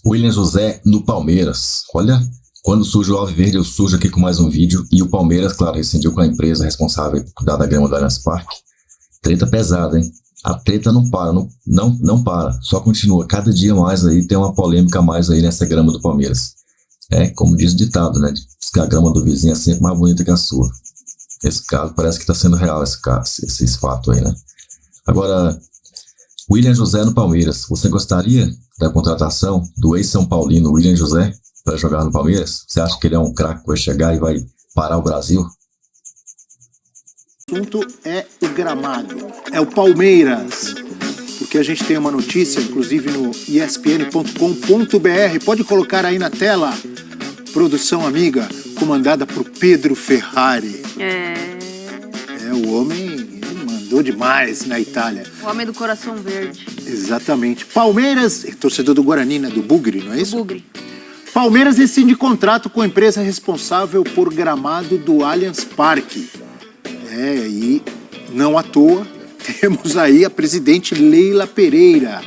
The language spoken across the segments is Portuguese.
William José no Palmeiras. Olha, quando surge o Alviverde, eu surjo aqui com mais um vídeo. E o Palmeiras, claro, rescindiu com a empresa responsável por cuidar da grama do Allianz Parque. Treta pesada, hein? A treta não para, não para. Só continua. Cada dia mais aí tem uma polêmica a mais aí nessa grama do Palmeiras. É, como diz o ditado, né? Diz que a grama do vizinho é sempre mais bonita que a sua. Esse caso parece que está sendo real, esse fato aí, né? Agora, William José no Palmeiras. Você gostaria da contratação do ex-São Paulino William José para jogar no Palmeiras? Você acha que ele é um craque que vai chegar e vai parar o Brasil? O assunto é o gramado, é o Palmeiras, porque a gente tem uma notícia, inclusive no espn.com.br, pode colocar aí na tela, produção amiga, comandada por Pedro Ferrari. O homem, ele mandou demais na Itália. O homem do coração verde. Exatamente. Palmeiras, torcedor do Guarani, né? Do Bugre, não é isso? Do Bugre. Palmeiras rescinde contrato com a empresa responsável por gramado do Allianz Parque. E não à toa, temos aí a presidente Leila Pereira,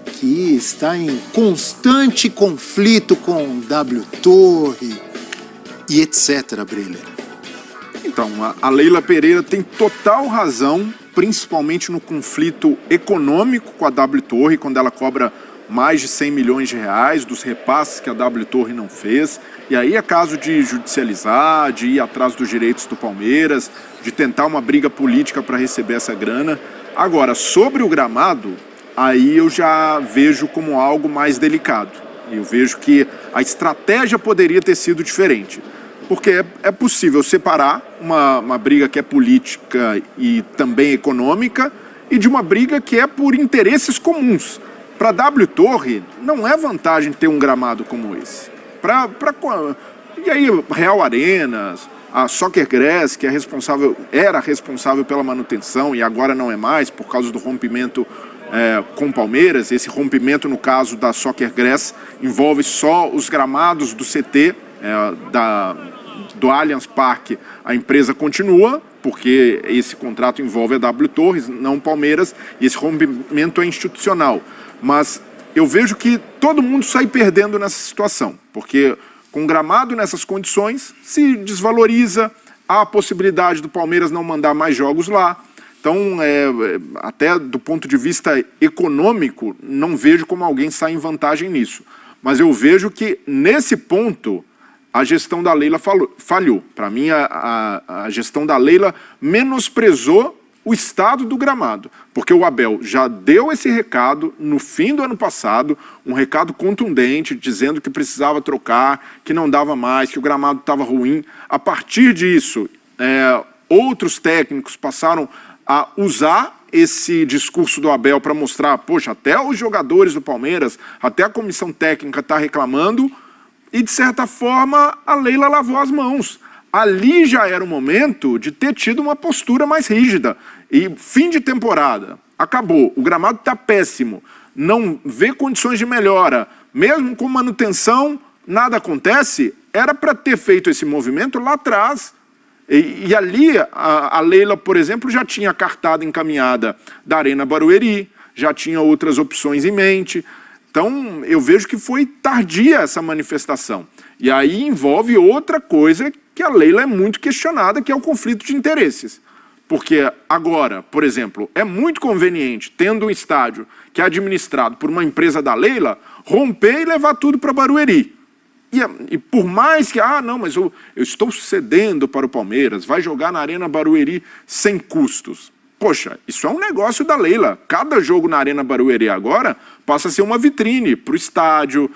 que está em constante conflito com W Torre e etc, Breler. Então, a Leila Pereira tem total razão, principalmente no conflito econômico com a W Torre, quando ela cobra mais de 100 milhões de reais dos repasses que a W Torre não fez. E aí é caso de judicializar, de ir atrás dos direitos do Palmeiras, de tentar uma briga política para receber essa grana. Agora, sobre o gramado, aí eu já vejo como algo mais delicado. Eu vejo que a estratégia poderia ter sido diferente. Porque é possível separar uma briga que é política e também econômica e de uma briga que é por interesses comuns. Para a W Torre, não é vantagem ter um gramado como esse. E aí, Real Arenas, a Soccer Grass, que era responsável pela manutenção e agora não é mais, por causa do rompimento com o Palmeiras. Esse rompimento, no caso da Soccer Grass, envolve só os gramados do CT, do Allianz Parque. A empresa continua, porque esse contrato envolve a W Torres, não o Palmeiras, e esse rompimento é institucional. Mas eu vejo que todo mundo sai perdendo nessa situação, porque com gramado nessas condições se desvaloriza, há a possibilidade do Palmeiras não mandar mais jogos lá. Então, até do ponto de vista econômico, não vejo como alguém sai em vantagem nisso. Mas eu vejo que, nesse ponto, a gestão da Leila falhou. Para mim, a gestão da Leila menosprezou o estado do gramado, porque o Abel já deu esse recado no fim do ano passado, um recado contundente, dizendo que precisava trocar, que não dava mais, que o gramado estava ruim. A partir disso, outros técnicos passaram a usar esse discurso do Abel para mostrar, poxa, até os jogadores do Palmeiras, até a comissão técnica está reclamando, e de certa forma a Leila lavou as mãos. Ali já era o momento de ter tido uma postura mais rígida. E fim de temporada, acabou, o gramado está péssimo, não vê condições de melhora, mesmo com manutenção, nada acontece. Era para ter feito esse movimento lá atrás. E ali a Leila, por exemplo, já tinha a cartada encaminhada da Arena Barueri, já tinha outras opções em mente. Então, eu vejo que foi tardia essa manifestação. E aí envolve outra coisa que a Leila é muito questionada, que é o conflito de interesses. Porque agora, por exemplo, é muito conveniente, tendo um estádio que é administrado por uma empresa da Leila, romper e levar tudo para Barueri. E por mais que, não, mas eu estou cedendo para o Palmeiras, vai jogar na Arena Barueri sem custos. Poxa, isso é um negócio da Leila. Cada jogo na Arena Barueri agora passa a ser uma vitrine para o estádio,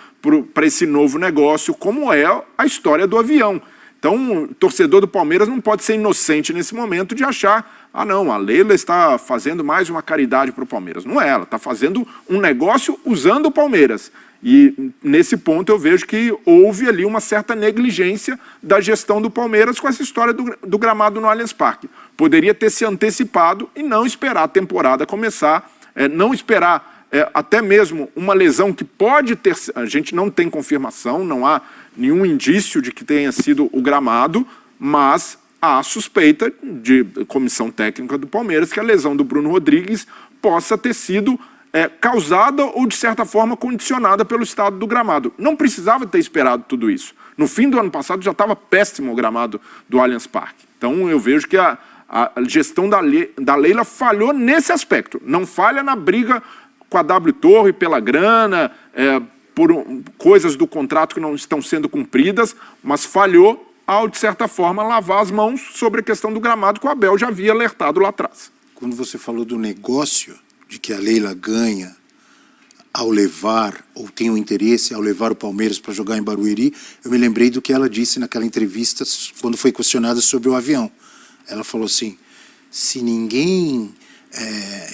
para esse novo negócio, como é a história do avião. Então, o torcedor do Palmeiras não pode ser inocente nesse momento de achar, não, a Leila está fazendo mais uma caridade para o Palmeiras. Não é, ela está fazendo um negócio usando o Palmeiras. E nesse ponto eu vejo que houve ali uma certa negligência da gestão do Palmeiras com essa história do gramado no Allianz Parque. Poderia ter se antecipado e não esperar a temporada começar, não esperar até mesmo uma lesão que pode ter... A gente não tem confirmação, não há nenhum indício de que tenha sido o gramado, mas há suspeita de comissão técnica do Palmeiras que a lesão do Bruno Rodrigues possa ter sido causada ou, de certa forma, condicionada pelo estado do gramado. Não precisava ter esperado tudo isso. No fim do ano passado já estava péssimo o gramado do Allianz Parque. Então eu vejo que a gestão da Leila falhou nesse aspecto. Não falha na briga com a W Torre pela grana, por coisas do contrato que não estão sendo cumpridas, mas falhou ao, de certa forma, lavar as mãos sobre a questão do gramado que o Abel já havia alertado lá atrás. Quando você falou do negócio, de que a Leila ganha ao levar, ou tem um interesse ao levar o Palmeiras para jogar em Barueri, eu me lembrei do que ela disse naquela entrevista quando foi questionada sobre o avião. Ela falou assim, se ninguém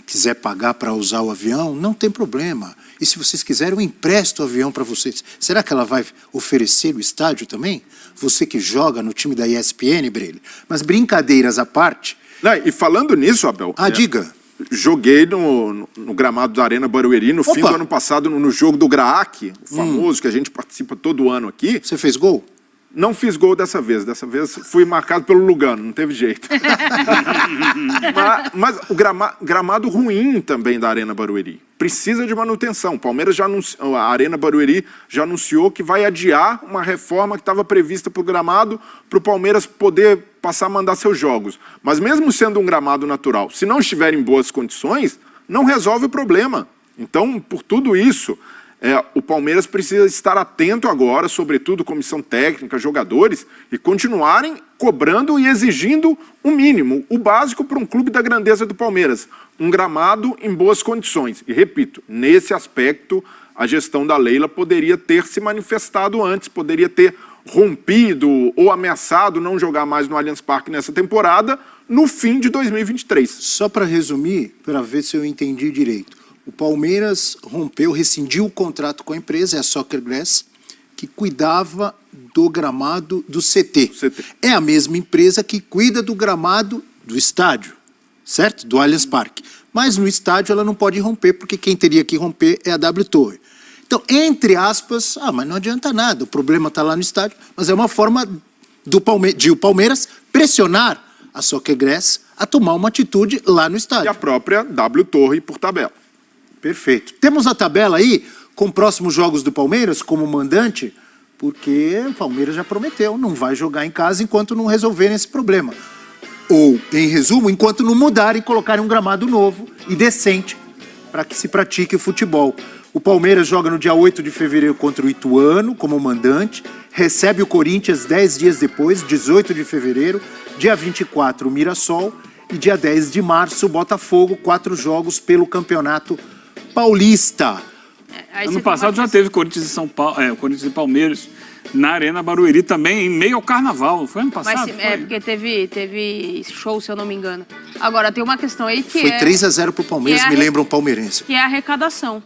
quiser pagar para usar o avião, não tem problema. E se vocês quiserem, eu empresto o avião para vocês. Será que ela vai oferecer o estádio também? Você que joga no time da ESPN, Breyle. Mas brincadeiras à parte... Não, e falando nisso, Abel... diga. Joguei no gramado da Arena Barueri no fim do ano passado, no jogo do Graak, o famoso, que a gente participa todo ano aqui. Você fez gol? Não fiz gol dessa vez fui marcado pelo Lugano, não teve jeito. mas o gramado ruim também da Arena Barueri precisa de manutenção. O Palmeiras já anunciou, a Arena Barueri já anunciou que vai adiar uma reforma que estava prevista para o gramado, para o Palmeiras poder passar a mandar seus jogos. Mas mesmo sendo um gramado natural, se não estiver em boas condições, não resolve o problema. Então, por tudo isso... o Palmeiras precisa estar atento agora, sobretudo comissão técnica, jogadores, e continuarem cobrando e exigindo o mínimo, o básico para um clube da grandeza do Palmeiras. Um gramado em boas condições. E repito, nesse aspecto, a gestão da Leila poderia ter se manifestado antes, poderia ter rompido ou ameaçado não jogar mais no Allianz Parque nessa temporada, no fim de 2023. Só para resumir, para ver se eu entendi direito. O Palmeiras rescindiu o contrato com a empresa, a Soccer Grass, que cuidava do gramado do CT. É a mesma empresa que cuida do gramado do estádio, certo? Do Allianz Parque. Mas no estádio ela não pode romper, porque quem teria que romper é a W Torre. Então, entre aspas, mas não adianta nada, o problema está lá no estádio, mas é uma forma de o Palmeiras pressionar a Soccer Grass a tomar uma atitude lá no estádio. E a própria W Torre por tabela. Perfeito. Temos a tabela aí com próximos jogos do Palmeiras como mandante, porque o Palmeiras já prometeu, não vai jogar em casa enquanto não resolverem esse problema. Ou, em resumo, enquanto não mudarem e colocarem um gramado novo e decente para que se pratique o futebol. O Palmeiras joga no dia 8 de fevereiro contra o Ituano como mandante, recebe o Corinthians 10 dias depois, 18 de fevereiro, dia 24 o Mirassol e dia 10 de março o Botafogo, 4 jogos pelo Campeonato Paulista. Ano passado já teve Corinthians e São Paulo, Corinthians e Palmeiras na Arena Barueri também, em meio ao Carnaval. Foi ano passado? Porque teve show, se eu não me engano. Agora, tem uma questão aí que foi 3-0 pro Palmeiras, me lembra um palmeirense. Que é a arrecadação.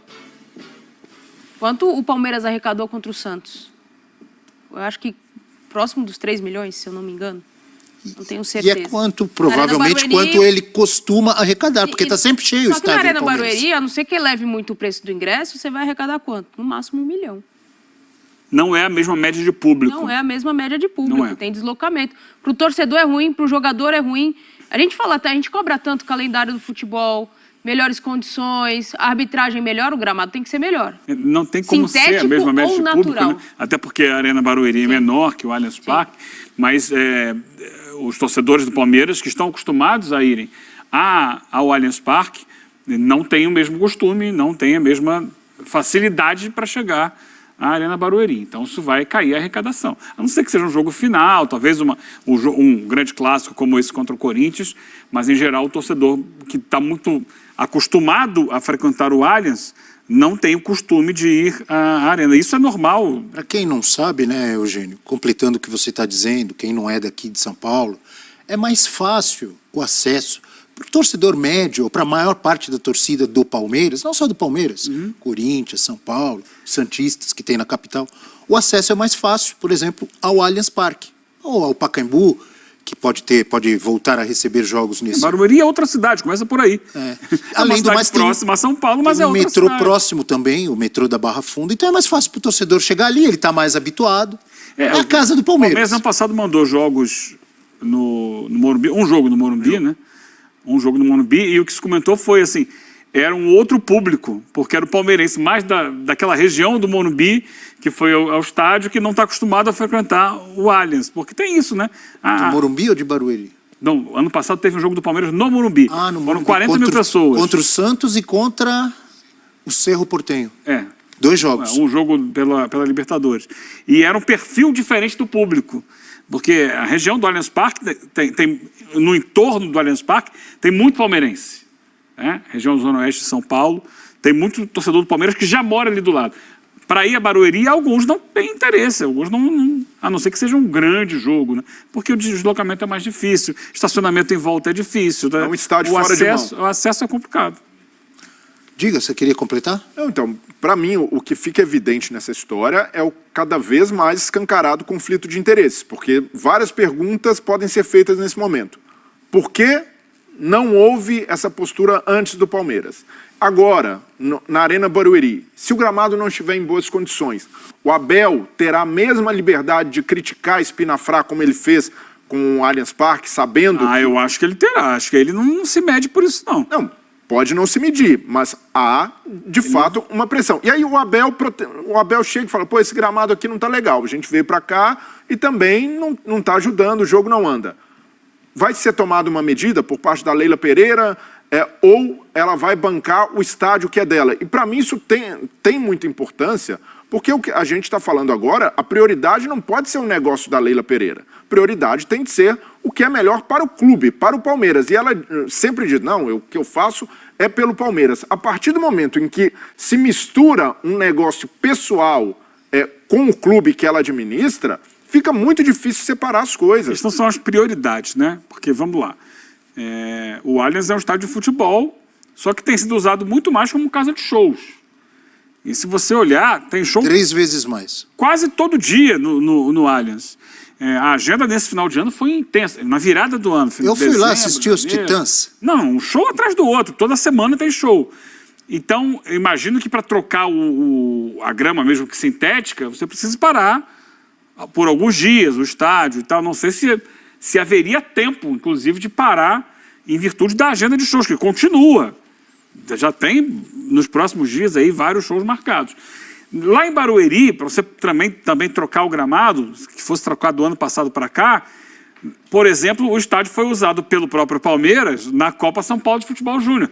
Quanto o Palmeiras arrecadou contra o Santos? Eu acho que próximo dos 3 milhões, se eu não me engano. Não tenho certeza. E é provavelmente, quanto ele costuma arrecadar, porque está sempre cheio o estádio. Só que na Arena Barueri, a não ser que eleve muito o preço do ingresso, você vai arrecadar quanto? No máximo 1 milhão. Não é a mesma média de público. Não é a mesma média de público, tem deslocamento. Para o torcedor é ruim, para o jogador é ruim. A gente cobra tanto o calendário do futebol, melhores condições, a arbitragem melhor, o gramado tem que ser melhor. Não tem como ser a mesma média de público, né? Até porque a Arena Barueri é menor que o Allianz Parque, mas os torcedores do Palmeiras que estão acostumados a irem ao Allianz Parque não têm o mesmo costume, não têm a mesma facilidade para chegar à Arena Barueri. Então isso vai cair a arrecadação. A não ser que seja um jogo final, talvez um grande clássico como esse contra o Corinthians, mas em geral o torcedor que está muito acostumado a frequentar o Allianz não tem o costume de ir à Arena. Isso é normal. Para quem não sabe, né, Eugênio, completando o que você está dizendo, quem não é daqui de São Paulo, é mais fácil o acesso para o torcedor médio, ou para a maior parte da torcida do Palmeiras, não só do Palmeiras, Corinthians, São Paulo, Santistas que tem na capital, o acesso é mais fácil, por exemplo, ao Allianz Parque, ou ao Pacaembu, que pode voltar a receber jogos nesse... Barueri é outra cidade, começa por aí. Além do mais, próxima a São Paulo, mas é outra cidade. O metrô próximo também, o metrô da Barra Funda, então é mais fácil para o torcedor chegar ali, ele está mais habituado. É a casa do Palmeiras. O Palmeiras ano passado mandou jogos no Morumbi, um jogo no Morumbi, né? Um jogo no Morumbi, e o que se comentou foi assim, era um outro público, porque era o palmeirense mais daquela região do Morumbi, que foi ao estádio, que não está acostumado a frequentar o Allianz. Porque tem isso, né? Do Morumbi ou de Barueri? Não, ano passado teve um jogo do Palmeiras no Morumbi. No Foram 40 mil pessoas. Contra o Santos e contra o Cerro Porteño. 2 jogos. Um jogo pela Libertadores. E era um perfil diferente do público. Porque a região do Allianz Parque, no entorno do Allianz Parque, tem muito palmeirense. Região Zona Oeste de São Paulo, tem muito torcedor do Palmeiras que já mora ali do lado. Para ir a Barueri, alguns não têm interesse, alguns não, a não ser que seja um grande jogo, né? Porque o deslocamento é mais difícil, estacionamento em volta é difícil. Né? É um estádio fora de mão. O acesso é complicado. Diga, você queria completar? Não, então, para mim, o que fica evidente nessa história é o cada vez mais escancarado conflito de interesses, porque várias perguntas podem ser feitas nesse momento. Por que não houve essa postura antes do Palmeiras? Agora, na Arena Barueri, se o gramado não estiver em boas condições, o Abel terá a mesma liberdade de criticar Espinafrá como ele fez com o Allianz Parque, sabendo que... Eu acho que ele terá. Acho que ele não se mede por isso, não. Não, pode não se medir, mas há, de fato, uma pressão. E aí o Abel chega e fala, pô, esse gramado aqui não está legal, a gente veio para cá e também não está ajudando, o jogo não anda. Vai ser tomada uma medida por parte da Leila Pereira ou ela vai bancar o estádio que é dela? E para mim isso tem muita importância, porque o que a gente está falando agora, a prioridade não pode ser um negócio da Leila Pereira. Prioridade tem de ser o que é melhor para o clube, para o Palmeiras. E ela sempre diz, não, o que eu faço é pelo Palmeiras. A partir do momento em que se mistura um negócio pessoal com o clube que ela administra, fica muito difícil separar as coisas. Essas são as prioridades, né? Porque, vamos lá, o Allianz é um estádio de futebol, só que tem sido usado muito mais como casa de shows. E se você olhar, tem show... 3 vezes mais. Quase todo dia no Allianz. A agenda nesse final de ano foi intensa, na virada do ano. Eu fui lá assistir os Titãs. Não, um show atrás do outro, toda semana tem show. Então, eu imagino que para trocar a grama, mesmo que sintética, você precisa parar por alguns dias o estádio e tal. Não sei se haveria tempo, inclusive, de parar em virtude da agenda de shows, que continua. Já tem, nos próximos dias, aí vários shows marcados. Lá em Barueri, para você também trocar o gramado, que fosse trocado do ano passado para cá, por exemplo, o estádio foi usado pelo próprio Palmeiras na Copa São Paulo de Futebol Júnior.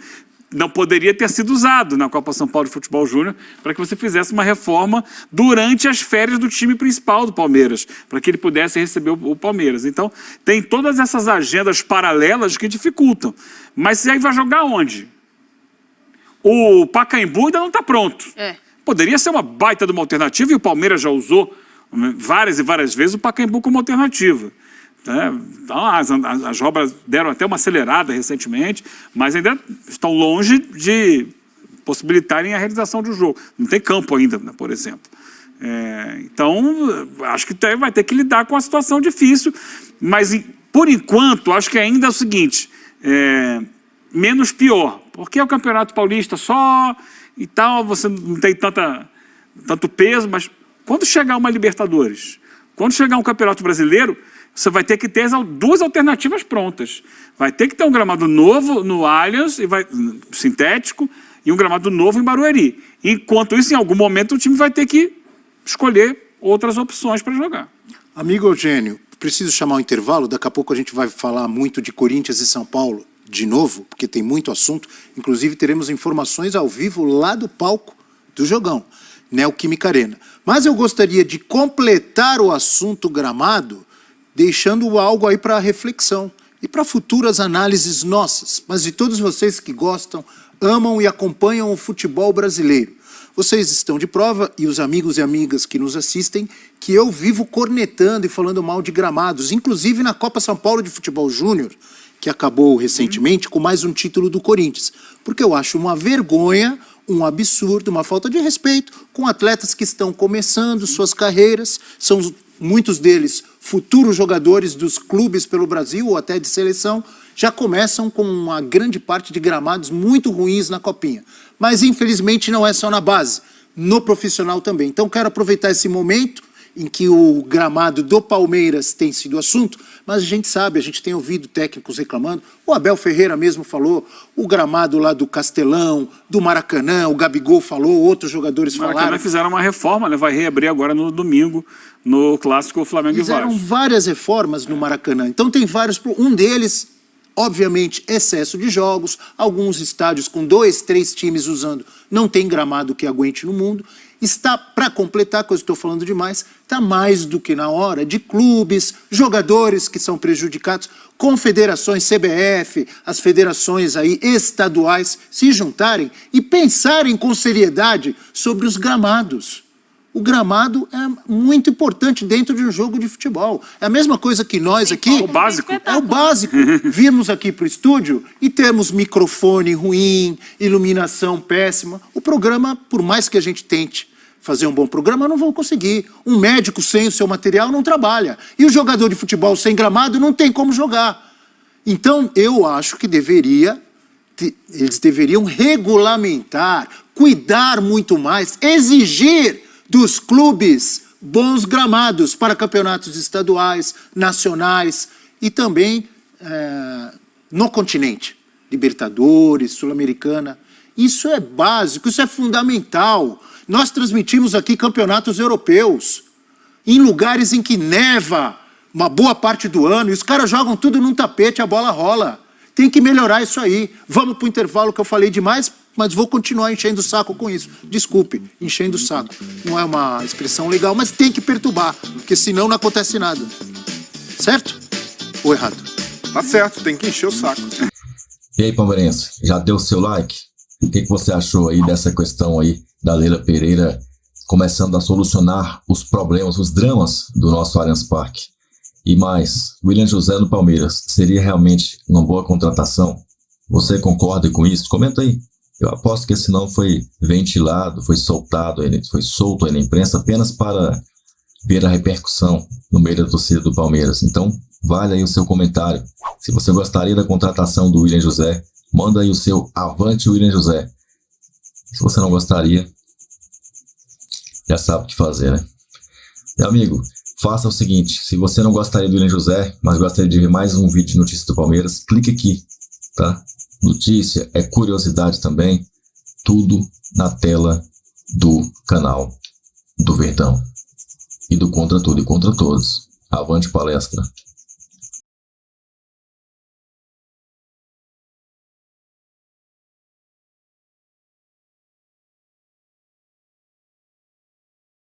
Não poderia ter sido usado na Copa São Paulo de Futebol Júnior para que você fizesse uma reforma durante as férias do time principal do Palmeiras, para que ele pudesse receber o Palmeiras. Então, tem todas essas agendas paralelas que dificultam. Mas aí vai jogar onde? O Pacaembu ainda não está pronto. Poderia ser uma baita de uma alternativa, e o Palmeiras já usou várias e várias vezes o Pacaembu como alternativa. Então, as obras deram até uma acelerada recentemente, mas ainda estão longe de possibilitarem a realização do jogo. Não tem campo ainda, né, por exemplo. Então, acho que vai ter que lidar com uma situação difícil, mas, por enquanto, acho que ainda é o seguinte, menos pior, porque é o Campeonato Paulista só e tal, você não tem tanto peso, mas quando chegar uma Libertadores, quando chegar um Campeonato Brasileiro, você vai ter que ter 2 alternativas prontas. Vai ter que ter um gramado novo no Allianz, sintético, e um gramado novo em Barueri. Enquanto isso, em algum momento, o time vai ter que escolher outras opções para jogar. Amigo Eugênio, preciso chamar um intervalo. Daqui a pouco a gente vai falar muito de Corinthians e São Paulo de novo, porque tem muito assunto. Inclusive, teremos informações ao vivo lá do palco do jogão, Neoquímica Arena. Mas eu gostaria de completar o assunto gramado, deixando algo aí para reflexão e para futuras análises nossas, mas de todos vocês que gostam, amam e acompanham o futebol brasileiro. Vocês estão de prova, e os amigos e amigas que nos assistem, que eu vivo cornetando e falando mal de gramados, inclusive na Copa São Paulo de Futebol Júnior, que acabou recentemente com mais um título do Corinthians, porque eu acho uma vergonha, um absurdo, uma falta de respeito com atletas que estão começando suas carreiras, são muitos deles futuros jogadores dos clubes pelo Brasil ou até de seleção, já começam com uma grande parte de gramados muito ruins na Copinha. Mas infelizmente não é só na base, no profissional também. Então quero aproveitar esse momento em que o gramado do Palmeiras tem sido assunto, mas a gente sabe, a gente tem ouvido técnicos reclamando, o Abel Ferreira mesmo falou, o gramado lá do Castelão, do Maracanã, o Gabigol falou, outros jogadores falaram. Maracanã fizeram uma reforma, né? Vai reabrir agora no domingo, no clássico Flamengo e Vasco. Fizeram várias reformas no Maracanã, então tem vários, um deles, obviamente, excesso de jogos, alguns estádios com 2, 3 times usando, não tem gramado que aguente no mundo. Está, para completar, coisa que estou falando demais, está mais do que na hora de clubes, jogadores que são prejudicados, confederações, CBF, as federações aí estaduais se juntarem e pensarem com seriedade sobre os gramados. O gramado é muito importante dentro de um jogo de futebol. É a mesma coisa que nós aqui... É o básico. É o básico. Virmos aqui para o estúdio e temos microfone ruim, iluminação péssima. O programa, por mais que a gente tente fazer um bom programa, não vão conseguir. Um médico sem o seu material não trabalha. E o jogador de futebol sem gramado não tem como jogar. Então, eu acho que eles deveriam regulamentar, cuidar muito mais, exigir dos clubes bons gramados para campeonatos estaduais, nacionais e também no continente. Libertadores, Sul-Americana. Isso é básico, isso é fundamental. Nós transmitimos aqui campeonatos europeus, em lugares em que neva uma boa parte do ano, e os caras jogam tudo num tapete, a bola rola. Tem que melhorar isso aí. Vamos para o intervalo, que eu falei demais, mas vou continuar enchendo o saco com isso. Desculpe, enchendo o saco. Não é uma expressão legal, mas tem que perturbar, porque senão não acontece nada. Certo? Ou errado? Tá certo, tem que encher o saco. E aí, palmeirense, já deu o seu like? O que você achou aí dessa questão aí da Leila Pereira começando a solucionar os problemas, os dramas do nosso Allianz Parque? E mais, William José no Palmeiras seria realmente uma boa contratação? Você concorda com isso? Comenta aí. Eu aposto que esse não foi ventilado, foi solto aí na imprensa apenas para ver a repercussão no meio da torcida do Palmeiras. Então, vale aí o seu comentário. Se você gostaria da contratação do William José, manda aí o seu avante William José. Se você não gostaria, já sabe o que fazer, né? Meu amigo, faça o seguinte, se você não gostaria do William José, mas gostaria de ver mais um vídeo de notícias do Palmeiras, clique aqui, tá? Notícia é curiosidade também, tudo na tela do canal do Verdão. E do Contra Tudo e Contra Todos. Avante palestra.